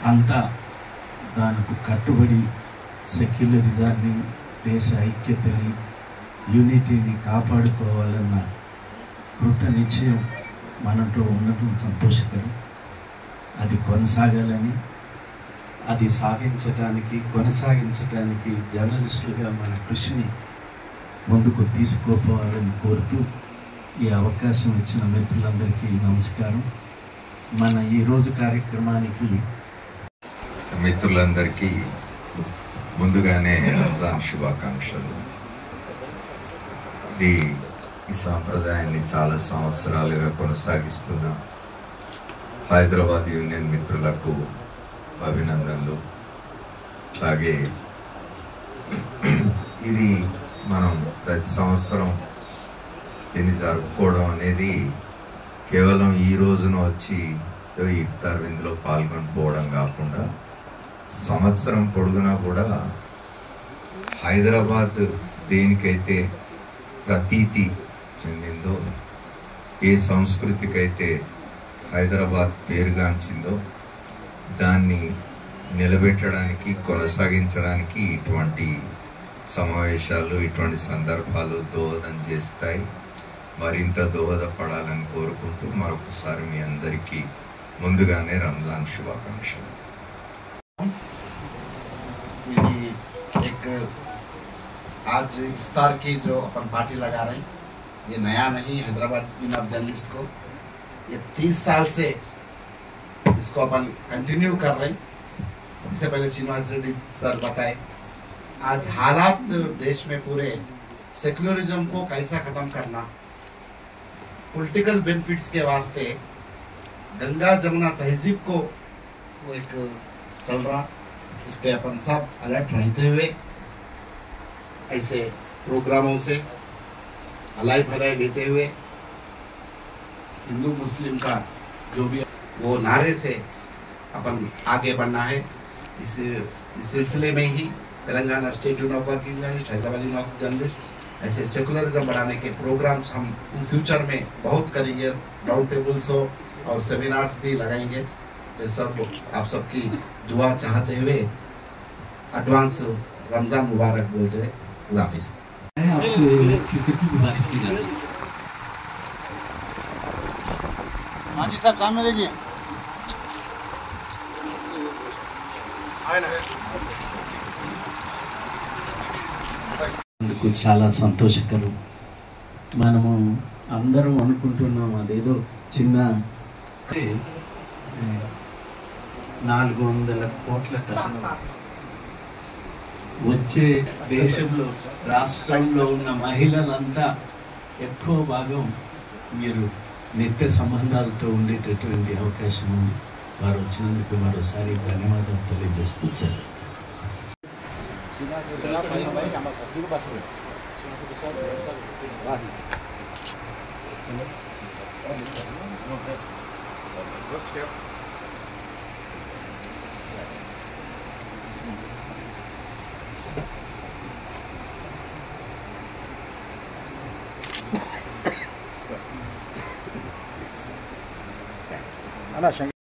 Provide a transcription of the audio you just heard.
అంతా దానికి కట్టుబడి సెక్యులరిజాన్ని, దేశ ఐక్యతని, యూనిటీని కాపాడుకోవాలన్న కృత నిశ్చయం మనతో ఉండటం సంతోషకరం. అది కొనసాగాలని, అది కొనసాగించడానికి జర్నలిస్టులుగా మన కృషిని ముందుకు తీసుకుపోవాలని కోరుతూ ఈ అవకాశం ఇచ్చిన మిత్రులందరికీ నమస్కారం. మన ఈరోజు కార్యక్రమానికి మిత్రులందరికీ ముందుగానే రంజాన్ శుభాకాంక్షలు. ఈ సాంప్రదాయాన్ని చాలా సంవత్సరాలుగా కొనసాగిస్తున్న హైదరాబాద్ యూనియన్ మిత్రులకు అభినందనలు. అలాగే ఇది మనం ప్రతి సంవత్సరం దీన్ని జరుపుకోవడం అనేది కేవలం ఈ రోజున వచ్చి ఇఫ్తార్ విందులో పాల్గొని పోవడం కాకుండా సంవత్సరం పొడుగునా కూడా హైదరాబాద్ దేనికైతే ప్రతీతి చెందిందో, ఏ సంస్కృతికైతే హైదరాబాద్ పేరుగాంచిందో దాన్ని నిలబెట్టడానికి, కొనసాగించడానికి ఇటువంటి సమావేశాలు, ఇటువంటి సందర్భాలు దోహదం చేస్తాయి. మరింత దోహదపడాలని కోరుకుంటూ మరొకసారి మీ అందరికీ ముందుగానే రంజాన్ శుభాకాంక్షలు. आज इफ्तार की जो अपन पार्टी लगा रहे हैं, ये नया नहीं। हैदराबाद यूनियन ऑफ जर्नलिस्ट को ये 30 साल से इसको अपन कंटिन्यू कर रहे हैं। इससे पहले श्रीनिवास रेड्डी सर बताए आज हालात देश में पूरे सेक्युलरिज्म को कैसा ख़त्म करना, पॉलिटिकल बेनिफिट्स के वास्ते गंगा जमुना तहजीब को वो एक चल रहा, उस पर अपन सब अलर्ट रहते हुए ऐसे प्रोग्रामों से अलाई भलाई लेते हुए हिंदू मुस्लिम का जो भी वो नारे से अपन आगे बढ़ना है। इस सिलसिले में ही Telangana state union of working journalist, Hyderabad union of journalist ऐसे सेकुलरिज्म बढ़ाने के प्रोग्राम्स हम फ्यूचर में बहुत करेंगे। राउंड टेबल्स हो और सेमिनार्स भी लगाएंगे। ये सब आप सबकी दुआ चाहते हुए एडवांस रमज़ान मुबारक बोलते हुए हाफिज। आपसे क्रिकेट की गुजारिश की जाती है। हाँ जी साहब, सामने देखिए। అందుకు చాలా సంతోషకరం. మనము అందరం అనుకుంటున్నాం అదేదో చిన్న 400 కోట్ల కథనం వచ్చే దేశంలో, రాష్ట్రంలో ఉన్న మహిళలంతా ఎక్కువ భాగం మీరు నిత్య సంబంధాలతో ఉండేటటువంటి అవకాశం ఉంది. వారు వచ్చినందుకు మరోసారి ధన్యవాదాలు తెలియజేస్తూ సార్. అలా